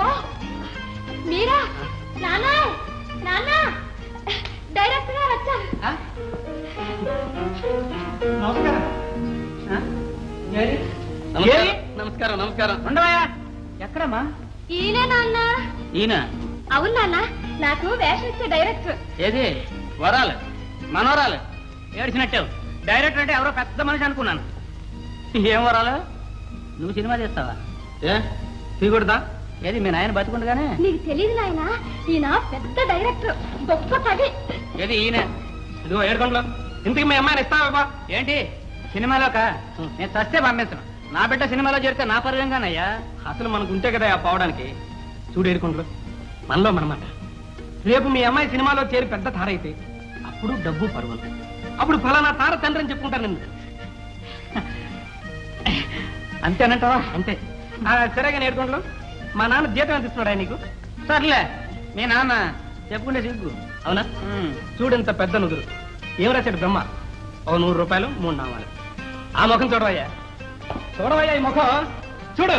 ఓ మీరా నానా నానా డైరెక్ట్ గా వచ్చాను. నమస్కారం నమస్కారం. ఉండవయ్యా. ఎక్కడమ్మా? ఈయన నాన్న. ఈయన? అవును నాన్న, నాకు వేషం ఇచ్చే డైరెక్టర్. ఏది వరాలు మనోరాలు? ఏడ్చినట్టే. డైరెక్టర్ అంటే ఎవరో పెద్ద మనిషి అనుకున్నాను. ఏం వరాలు? నువ్వు సినిమా చేస్తావా? ఏ తీయకూడదా? ఏది మీ నాయన బతుకుండగానే? నీకు తెలియదు నాయన, ఈయన పెద్ద డైరెక్టర్, గొప్ప కవి. ఏది ఈయన? ఇదిగో ఏడుకోండిలో. ఇంతకు మీ అమ్మాయిని ఇస్తావా? ఏంటి సినిమాలోక? నేను చస్తే పంపించను. నా బిడ్డ సినిమాలో చేరితే నా పర్యంగానయ్యా. అసలు మనకు ఉంటే కదా పోవడానికి. చూడు ఏడుకోండిలో, మనలో మనమాట. రేపు మీ అమ్మాయి సినిమాలో చేరి పెద్ద తార అయితే అప్పుడు డబ్బు పరువు. అప్పుడు ఫలానా తార తండ్రి అని చెప్పుకుంటాను నిన్ను. అంతేనంటావా? అంతే. సరేగా నేర్కొండలో మా నాన్న జీతం ఎంత ఇస్తున్నాడా నీకు? సర్లే, మీ నాన్న చెప్పుకుంటే సిగ్గు. అవునా? చూడంత పెద్ద నుదురు. ఏం రాశాడు బ్రహ్మ? ఓ 100 రూపాయలు 3 నామాలు. ఆ ముఖం చూడవయ్యా, చూడవయ్యా ఈ ముఖం చూడు.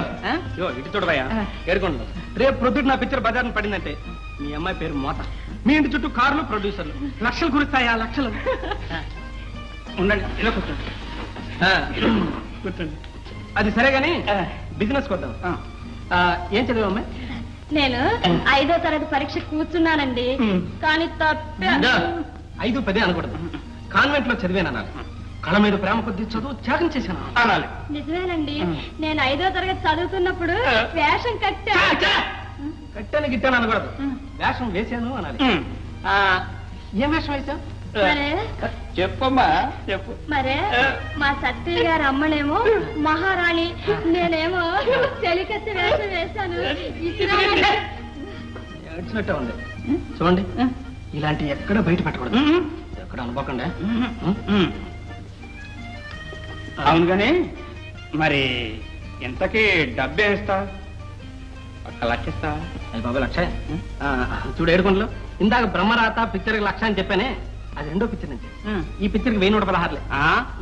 ఇటు చూడవయ్యా ఏడుకోండి. రేపు ప్రొద్దుట నా పిక్చర్ బజార్ని పడిందంటే మీ అమ్మాయి పేరు మోత. మీ ఇంటి చుట్టూ కార్లు, ప్రొడ్యూసర్లు. లక్షలు కురుస్తాయా లక్షలు. ఉండండి, ఇలా కూర్చోండి. కూర్చోండి. అది సరే గాని బిజినెస్ కొద్దాం. ఏం చదివా అమ్మాయి? నేను 5వ తరగతి పరీక్ష కూర్చున్నానండి, కానీ 5, 10 అనకూడదు. కాన్వెంట్ లో చదివానన్నారు. కళ మీద ప్రేమ కొద్ది చదువు త్యాగం చేశాను అనాలి. నిజమేనండి, నేను 5వ తరగతి చదువుతున్నప్పుడు వేషం కట్టాను గిట్టాను అనకూడదు. వేషం వేశాను అనాలి. ఏం వేషం వేశావు? చెప్పమ్మా చెప్పు. మరే మా సత్య గారు అమ్మనేమో మహారాణి, నేనేమో చెలికత్తి వేషం వేశాను. ఏడ్చినట్టే ఉంది. చూడండి, ఇలాంటి ఎక్కడ బయట పెట్టకూడదు. ఎక్కడ అనుకోకుండా. అవును గాని మరి ఇంతకీ డబ్బే ఇస్తా? 1 లక్ష ఇస్తా? అది బాబు 1 లక్ష. చూడు ఏడుకొండలో, ఇందాక బ్రహ్మరాత పిక్చర్కి 1 లక్ష అని చెప్పానే, అది 2వ పిక్చర్ నుంచి. ఈ పిక్చర్కి 1116.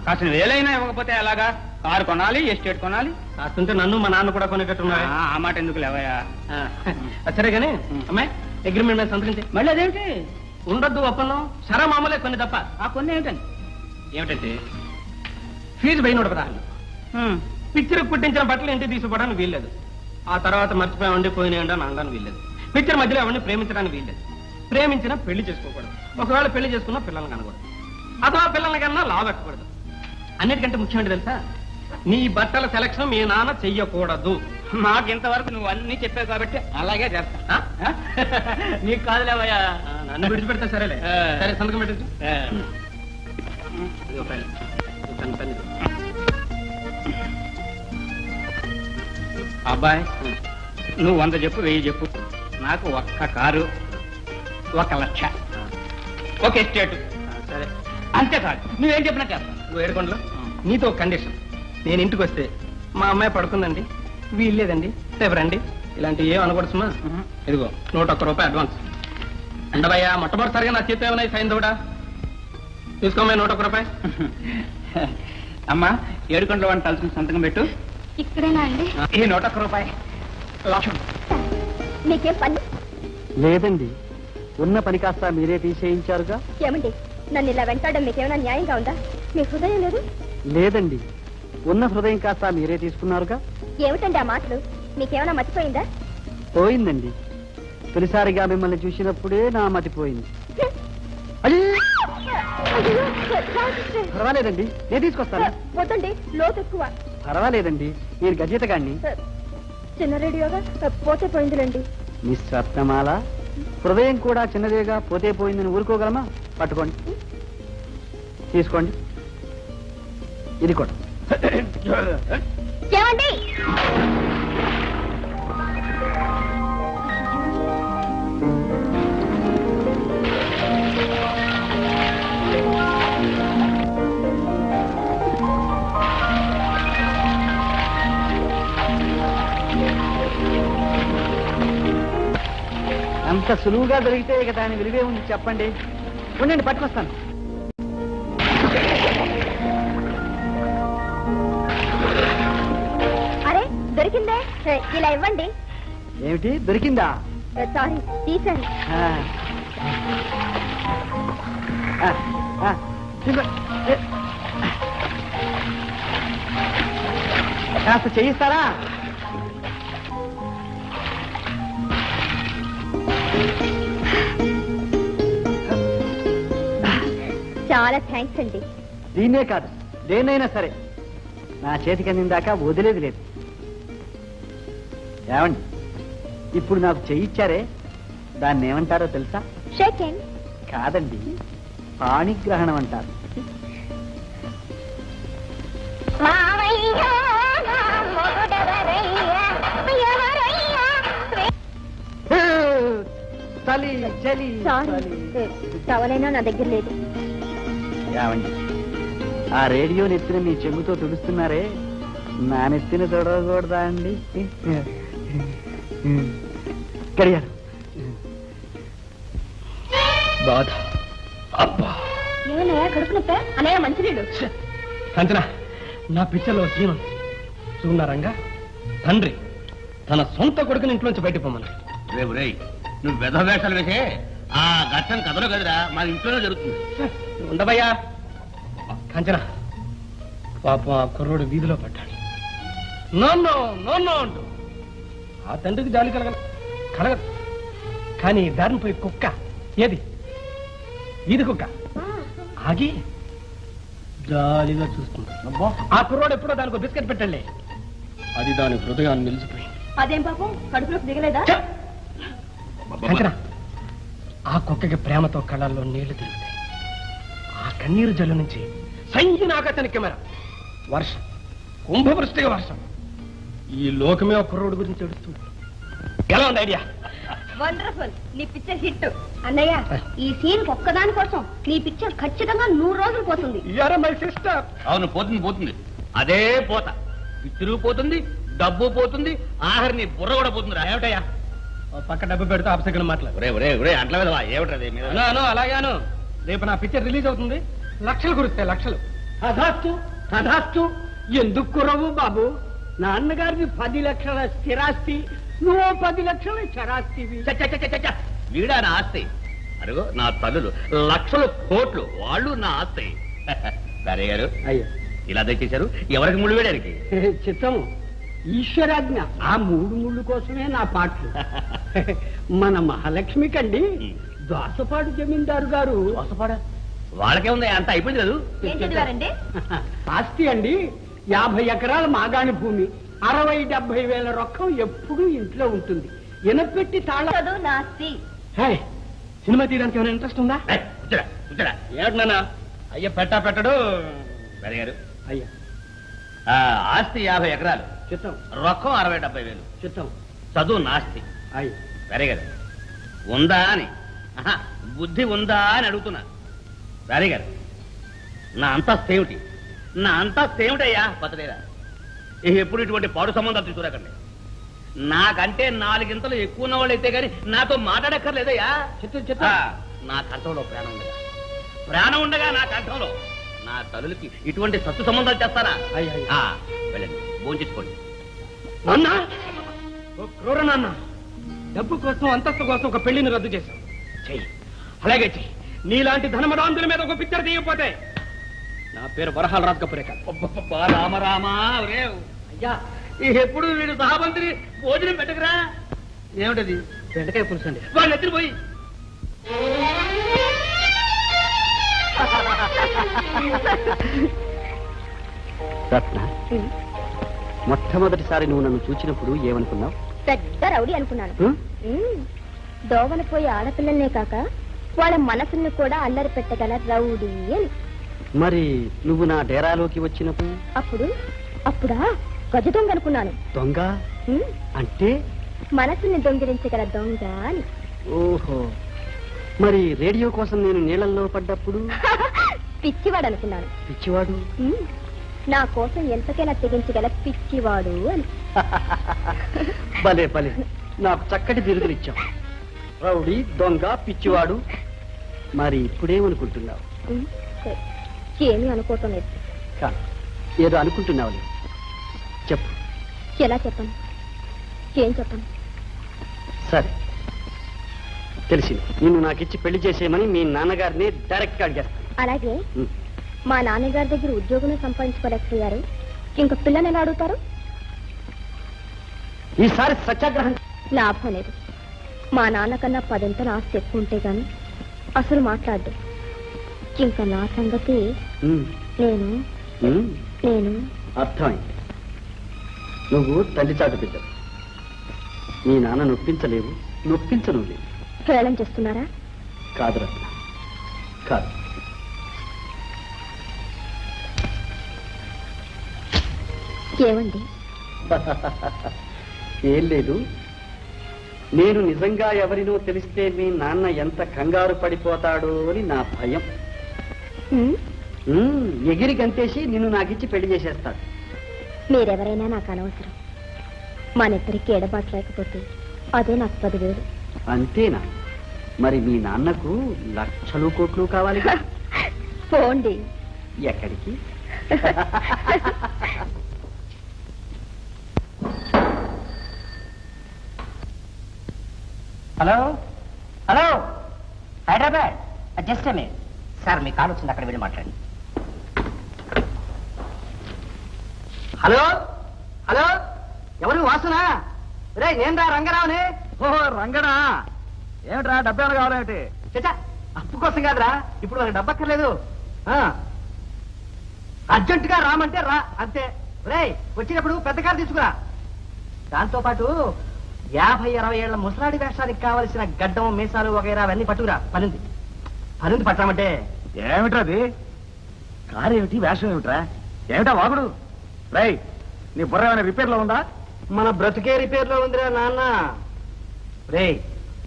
కాసిన వేలైనా ఇవ్వకపోతే ఎలాగా? కారు కొనాలి, ఎస్టేట్ కొనాలి. కాస్తుంటే నన్ను మా నాన్న కూడా కొనేటట్టున్నాయి. ఆ మాట ఎందుకు లేవయ్యా? సరే గానీ అమ్మాయి అగ్రిమెంట్ మీద సంతరించి. మళ్ళీ అదేమిటి? ఉండొద్దు ఒప్పందం. సరే మామూలే కొన్ని తప్ప. ఆ కొన్ని ఏమిటండి? ఏమిటంటే ఫీజు 1116. పిక్చర్ పుట్టించిన బట్టలు ఇంటికి తీసుకోవడానికి వీల్లేదు. ఆ తర్వాత మర్చిపోయామండి పోయినాయండి అని అనడానికి వీల్లేదు. పిక్చర్ మధ్యలో ఎవరిని ప్రేమించడానికి వీల్లేదు. ప్రేమించినా పెళ్లి చేసుకోకూడదు. ఒకవేళ పెళ్లి చేసుకున్నా పిల్లల్ని కనకూడదు. అథవా పిల్లల్ని కన్నా లావెక్కకూడదు. అన్నిటికంటే ముఖ్యమంటే తెలుసా, నీ బట్టల సెలక్షన్ మీ నాన్న చెయ్యకూడదు. నాకు ఇంతవరకు నువ్వు అన్ని చెప్పావు కాబట్టి అలాగే చేస్తా. నీకు కాదులేవయ్యా, నన్ను విడిచిపెడతా. సరేలే, సరే సంతకం పెట్టచ్చు. అబ్బాయి నువ్వు 100 చెప్పు, 1000 చెప్పు. నాకు 1 కారు, 1 లక్ష, 1 ఎస్టేట్. సరే అంతే సార్, నువ్వేం చెప్పినట్టు చేస్తా. నువ్వు ఏడుకొండలో నీతో ఒక కండిషన్. నేను ఇంటికి వస్తే మా అమ్మాయి పడుకుందండి, వీల్లేదండి, రేపు రండి, ఇలాంటివి ఏం అనకూడదు సుమా. ఇదిగో 101 రూపాయి అడ్వాన్స్. ఉండవయ్యా, మొట్టమొదటిసారిగా నా చేతి ఏమైనా సైన్ తోడా తీసుకోమా 101 రూపాయి. అమ్మా ఏడుకొండలో వాడిని తలుచుకుని సంతకం పెట్టు. ఇక్కడేనా అండి? ఈ 101 రూపాయి లక్షం. మీకేం పని లేదండి, ఉన్న పని కాస్త మీరే తీసేయించారుగా. ఏమండి, నన్ను ఇలా వెంటాడడం మీకేమైనా న్యాయంగా ఉందా? మీ హృదయం లేదు? లేదండి, ఉన్న హృదయం కాస్త మీరే తీసుకున్నారుగా. ఏమిటండి ఆ మాటలు? మీకేమైనా మర్చిపోయిందా? పోయిందండి, తొలిసారిగా మిమ్మల్ని చూసినప్పుడే నా మతిపోయింది. పర్వాలేదండి, నేను తీసుకొస్తాను. వద్దండి, లోతు ఎక్కువ. పర్వాలేదండి, నేను గజేతగాడిని. చిన్న రేడియోగా పోతే పోయిందిలేండి. మిస్ రత్నమాల, హృదయం కూడా చిన్నదేగా పోతే పోయిందని ఊరుకోగలమా? పట్టుకోండి, తీసుకోండి. ఇది కూడా. ఏమండి? అంత సులువుగా దొరికితే ఇక దాని విలువే ఉంది చెప్పండి. ఉండండి, పట్టుకొస్తాను. అరే దొరికిందే. ఇలా ఇవ్వండి. ఏమిటి దొరికిందా? సారీ, తీసాను. కాస్త చేయిస్తారా? చాలా థ్యాంక్స్ అండి. దీన్నే కాదు, దేన్నైనా సరే నా చేతికి అందిందాకా వదిలేది లేదు. ఏమండి, ఇప్పుడు నాకు చేయిచ్చారే, దాన్ని ఏమంటారో తెలుసా? Shake hand. కాదండి, పాణిగ్రహణం అంటారు. చలి చలి టవలైనా నా దగ్గర లేదు. ఏమండి, ఆ రేడియో నెత్తిన మీ చెంగుతో తుడుస్తున్నారే, నా నెత్తిన తొడవకూడదా అండి? గడియారు బాధ. అబ్బా, ఏమన్నాయా కడుపు నొప్ప? అన్నయ్య మంచినీళ్ళు. అంచనా, నా పిక్చర్లో సీన్ చూన్నారంగా, తండ్రి తన సొంత కొడుకుని ఇంట్లోంచి బయటకు పోమన్నాడు. రేపు రే, నువ్వు వెధ వేషాలు వేసే ఆ ఘట్టం కథలో కదరా, మా ఇంట్లోనే జరుగుతుంది. ఉండవయ్యా. కాంచన, పాపం ఆ కుర్రోడు వీధిలో పడ్డాడు. నోన్నో నోన్నో అంటూ ఆ తండ్రికి జాలి కలగదు. కానీ దారిని పోయి కుక్క, ఏది వీధి కుక్క, ఆగి జాలిగా చూస్తుంది. ఆ కుర్రోడు ఎప్పుడో దానికి బిస్కెట్ పెట్టండి, అది దాని హృదయాన్ని నిలిచిపోయింది. అదేం పాపం, కడుపులోకి దిగలేదా? కాంచన, ఆ కుక్కకి ప్రేమతో కళ్ళల్లో నీళ్లు తిరుగుతాయి. ఆ కన్నీరు జల్లు నుంచి సంగిన ఆకాశాని కెమెరా, వర్షం, కుంభవృష్టిగా వర్షం. ఈ లోకమే ఒక కుర్రోడు గురించి ఏడుస్తుంది. ఎలా ఉంది ఐడియా? వండర్ఫుల్. నీ పిక్చర్ హిట్. అన్నయ్య, ఈ సీన్ ఒక్కదాని కోసం నీ పిక్చర్ ఖచ్చితంగా 100 రోజులు పోతుంది. My sister. అవును, పోతుంది పోతుంది, అదే పోత. పిచ్చురు పోతుంది, డబ్బు పోతుంది, ఆఖరిని బుర్ర కూడా పోతుంది. ఏమిటయ్యా పక్క డబ్బు పెడితే అపసగనం మాట్లాడు. ఒరే ఒరే ఒరే, అంట్ల మీద ఏమిటది? అలాగాను. రేపు నా పిక్చర్ రిలీజ్ అవుతుంది, లక్షలు కురుస్తాయి, లక్షలు. కథాస్తు కథాస్తు. ఎందుకు కురవు బాబు? నాన్నగారిది 10 లక్షల స్థిరాస్తి, నువ్వు 10 లక్షల చరాస్తివి. వీడా నా ఆస్తి? అడుగు, నా తల్లులు లక్షలు కోట్లు, వాళ్ళు నా ఆస్తి. సరే గారు, అయ్యా ఇలా తెచ్చేశారు, ఎవరికి ముళ్ళు వేయడానికి? చిత్తము, ఈశ్వరాజ్ఞ. ఆ 3 ముళ్ళు కోసమే నా పాటలు. మన మహాలక్ష్మి కండి దోసపాడు జమీందారు గారు. దోసపాడా? వాళ్ళకే ఉంది, అంత అయిపోయింది కదా. ఏం చదివారండి? ఆస్తి అండి 50 ఎకరాల మాగాణి భూమి, 60-70 వేల రొక్కం ఎప్పుడూ ఇంట్లో ఉంటుంది. ఎనపెట్టి తాళదు నాస్తి. సినిమా తీయడానికి ఏమైనా ఇంట్రెస్ట్ ఉందా? ఏమిటి నాన్న? అయ్యా పెట్టడు. సరే గారు, అయ్యా ఆస్తి 50 ఎకరాలు, చిత్తం. రొక్కం 60-70 వేలు, చిత్తం. చదువు నాస్తి. అయ్యా సరే గారు, ఉందా అని, బుద్ధి ఉందా అని అడుగుతున్నా. సరే గారు, నా అంతస్తు ఏమిటి? నా అంతస్తు ఏమిటయ్యా? పతలేదా? ఎప్పుడు ఇటువంటి పాడు సంబంధాలు తీసుకురాకండి. నాకంటే 4 ఇంతలు ఎక్కువ ఉన్న వాళ్ళు అయితే గాని నాతో మాట్లాడక్కర్లేదయ్యా. నా కంఠంలో ప్రాణం ఉండగా నా కంఠంలో నా తల్లులకి ఇటువంటి సత్తు సంబంధాలు చేస్తారా? వెళ్ళండి, భోంచేసుకోండి. నాన్న, డబ్బు కోసం, అంతస్తు కోసం ఒక పెళ్లిని రద్దు చేశాం. చెయ్యి, అలాగే చెయ్యి. నీలాంటి ధనమదాంతుల మీద ఒక పిక్చర్ తీయకపోతే నా పేరు వరహాల రాజు కపూరే కాదు. రామరామా, అయ్యా ఎప్పుడు వీడు సహాబంతిని భోజనం పెట్టకరా. ఏమిటది? బెండకాయ పులుసు అండి. వాళ్ళు ఎత్తులు పోయి. రత్న, మొట్టమొదటిసారి నువ్వు నన్ను చూచినప్పుడు ఏమనుకున్నావు? పెద్ద రౌడీ అనుకున్నాను. దోవన పోయి ఆడపిల్లల్నే కాక వాళ్ళ మనసుల్ని కూడా అల్లరి పెట్టగల రౌడీ అని. మరి నువ్వు నా డేరాలోకి వచ్చినప్పుడు? అప్పుడా గజ దొంగ అనుకున్నాను. దొంగ అంటే? మనసుని దొంగిలించగల దొంగ అని. ఓహో, మరి రేడియో కోసం నేను నీళ్ళల్లో పడ్డప్పుడు? పిచ్చివాడు అనుకున్నాను. పిచ్చివాడు? నా కోసం ఎంతకైనా తెగించగల పిచ్చివాడు అని. భలే భలే, నాకు చక్కటి బిరుదులిచ్చావు. రౌడీ, దొంగ, పిచ్చివాడు. మరి ఇప్పుడేమనుకుంటున్నావు? ఏమీ అనుకోవటం లేదు. ఏదో అనుకుంటున్నావు. చెప్పు. ఎలా చెప్పను? ఏం చెప్పను? సరే తెలిసింది. నిన్ను నాకిచ్చి పెళ్లి చేసేయమని మీ నాన్నగారిని డైరెక్ట్ గా అడిగేస్తాను. అలాగే మా నాన్నగారి దగ్గర ఉద్యోగం సంపాదించుకోలేకపోయారు, ఇంక పిల్లని ఎలా అడుగుతారు? ఈసారి సత్యాగ్రహం లాభం లేదు. మా నాన్నకన్నా 10 ఆస్తి ఎక్కువ ఉంటే గాని అసలు మాట్లాడు. ఇంకా నా సంగతి నేను అర్థమైంది. నువ్వు తల్లి చాటు బిడ్డ. నీ నాన్న నొప్పించలేవు, నొప్పించను లేవు. హేళన చేస్తున్నారా? కాదు రత్న, కాదు. ఏమండి? ఏం లేదు. నేను నిజంగా ఎవరినో తెలిస్తే మీ నాన్న ఎంత కంగారు పడిపోతాడో అని నా భయం. ఎగిరి గంతేసి నిన్ను నాకిచ్చి పెళ్లి చేసేస్తాడు. మీరెవరైనా నాకు అనవసరం. మనిద్దరికి ఎడబాటు లేకపోతే అదే నాకు 10,000. అంతేనా? మరి మీ నాన్నకు లక్షలు కోట్లు కావాలి. పోండి. ఎక్కడికి? Hello hello, Hyderabad. Just a minute sir, me call వచ్చింది, అక్కడ వెళ్ళి మాట్లాడండి. హలో హలో, ఎవరు? వాసునా? రే నేను రంగరావుని. ఓహో రంగనా, ఏమిట్రా డబ్బు ఏమైనా కావాలేమిటి? చచ్చా, అప్పు కోసం కాదురా, ఇప్పుడు వాళ్ళకి డబ్బు అక్కర్లేదు. అర్జెంటుగా రామంటే రా, అంతే. రే వచ్చినప్పుడు పెద్ద కారు తీసుకురా. దాంతోపాటు 50-60 ఏళ్ల ముసలాడి వేషానికి కావలసిన గడ్డం, మీసాలు వగైరా అవన్నీ పట్టుకురా. పనుంది పట్టామంటే. ఏమిట్రా అది? కారు ఏమిటి, వేషం ఏమిట్రా? ఏమిటా వాగుడు? రై, నీ బుర్ర ఏమైనా రిపేర్ లో ఉందా? మన బ్రతుకే రిపేర్ లో ఉందిరా నాన్న. రే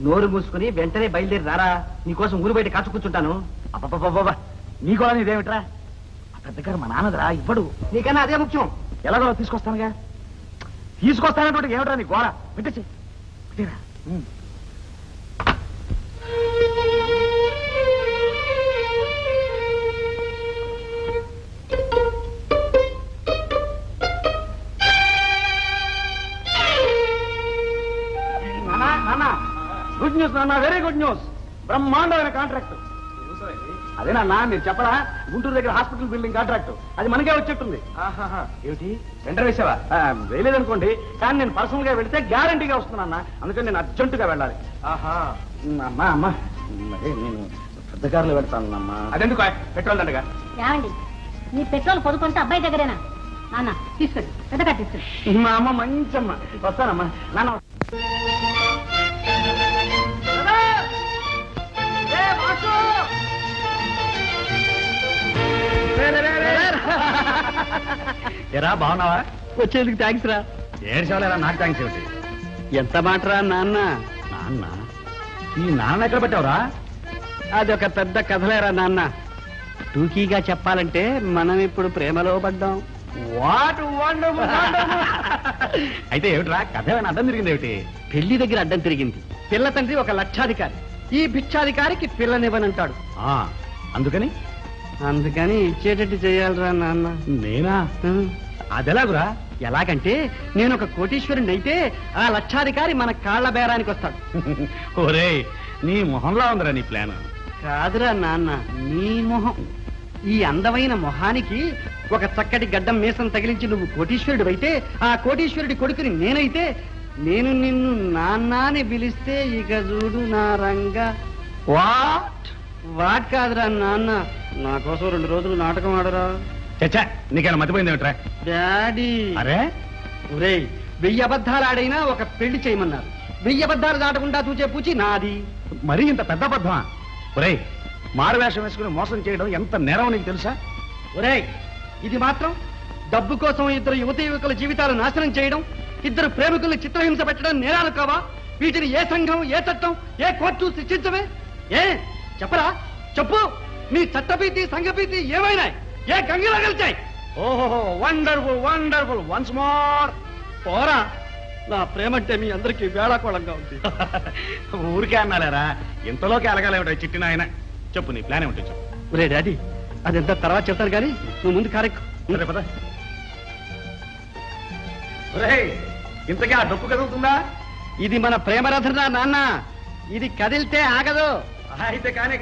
నోరు మూసుకుని వెంటనే బయలుదేరి రారా, నీకోసం ఊరు బయట కాచు కూర్చుంటాను. అబ్బబ్బబ్బబ్బా, నీ కూడా ఇదేమిట్రా? ఆ పెద్ద గారు మా నాన్నదిరా, ఇవ్వడు. నీకన్నా అదే ముఖ్యం. ఎలాగో తీసుకొస్తానుగా. తీసుకొస్తానటువంటి ఏమిట్రా నీ గోడ? పెట్టేసి పెట్టేరా. గుడ్ న్యూస్ నాన్న, వెరీ గుడ్ న్యూస్. బ్రహ్మాండమైన కాంట్రాక్ట్. అదేనన్నా మీరు చెప్పరా, గుంటూరు దగ్గర హాస్పిటల్ బిల్డింగ్ కాంట్రాక్ట్, అది మనకే వచ్చేట్టుంది. ఏమిటి టెండర్ వేసావా? వేయలేదనుకోండి, కానీ నేను పర్సనల్ గా వెళితే గ్యారంటీగా వస్తున్నా. అందుకని నేను అర్జెంటుగా వెళ్ళాలి. అమ్మా అమ్మా, నేను పెద్ద కారులో వెళ్తాను అమ్మా. అదెందుకు పెట్రోల్ దండగా? ఏమండి, మీ పెట్రోల్ పొదుపుంటే అబ్బాయి దగ్గరేనా? నాన్న తీసుకెళ్ళి, పెద్దగా తీసుకెళ్ళి. మా అమ్మ మంచమ్మ. వస్తానమ్మా నాన్న. ఎరా బాగున్నావా? వచ్చేందుకు థ్యాంక్స్ రా. ఏడ్చేవాళ్ళరా, నాకు థ్యాంక్స్ ఏమిటి? ఎంత మాటరా నాన్న. నాన్న? ఈ నాన్న ఎక్కడ పెట్టావురా? అది ఒక పెద్ద కథలేరా నాన్న. టూకీగా చెప్పాలంటే మనం ఇప్పుడు ప్రేమలో పడ్డాం. What wonderful. అయితే ఏమిట్రా, కథ ఏమైనా అడ్డం తిరిగింది ఏమిటి? పెళ్లి దగ్గర అడ్డం తిరిగింది. పిల్ల తండ్రి ఒక లక్షాధికారి, ఈ భిక్షాధికారికి పిల్లనివ్వనంటాడు. అందుకని ఇచ్చేటట్టు చేయాలరా నాన్న. నేనా? అదెలాగురా? ఎలాగంటే నేను ఒక కోటీశ్వరుని అయితే ఆ లక్షాధికారి మన కాళ్ల బేరానికి వస్తాడు. ఒరే, నీ మొహంలా ఉందిరా నీ ప్లాన్. కాదురా నాన్న, నీ మొహం. ఈ అందమైన మొహానికి ఒక చక్కటి గడ్డం మీసం తగిలించి నువ్వు కోటీశ్వరుడు అయితే, ఆ కోటీశ్వరుడి కొడుకుని నేనైతే, నేను నిన్ను నాన్నని పిలిస్తే ఇక చూడు నా రంగా. వాట్ కాదురా నాన్న, నా కోసం 2 రోజులు నాటకం ఆడరా. చచ్చా, నీకైనా మతిపోయింది ఏమిట్రా? డాడీ. అరే ఒరేయ్, 1000 అబద్ధాలు ఆడైనా ఒక పెళ్లి చేయమన్నారు. 1000 అబద్ధాలు దాటకుండా తూచే పూచి నాది. మరీ ఇంత పెద్ద అబద్ధమా? ఒరేయ్, మారు వేషం వేసుకుని మోసం చేయడం ఎంత నేరం నీకు తెలుసా? ఒరేయ్, ఇది మాత్రం డబ్బు కోసం 2 యువకుల జీవితాలు నాశనం చేయడం, 2 ప్రేమికుల్ని చిత్రహింస పెట్టడం నేరాలు కావా? వీటిని ఏ సంఘం, ఏ చట్టం, ఏ కోర్టు శిక్షించవే? ఏ చెప్పరా, చెప్పు. మీ చట్టభీతి, సంఘభీతి ఏమైనా ఏ గంగిలో కలిచాయి? ఓహో, వండర్ఫుల్ వండర్ఫుల్. Once more. పోరా, నా ప్రేమంటే మీ అందరికీ వేళాకోళంగా ఉంది. ఊరికే అన్నాలేరా, ఇంతలోకి అలగాలేమిటో చిట్టిన ఆయన. చెప్పు, నీ ప్లాన్ ఏమిటో చెప్పు. ఒరే డాడీ, అదంతా తర్వాత చెప్తాను కానీ నువ్వు ముందు కారెక్కు. సరే పద. ఇంతకీ ఆ డొక్కు కదులుతుందా? ఇది మన ప్రేమరథన నాన్న, ఇది కదిలితే ఆగదు. అయితే కానే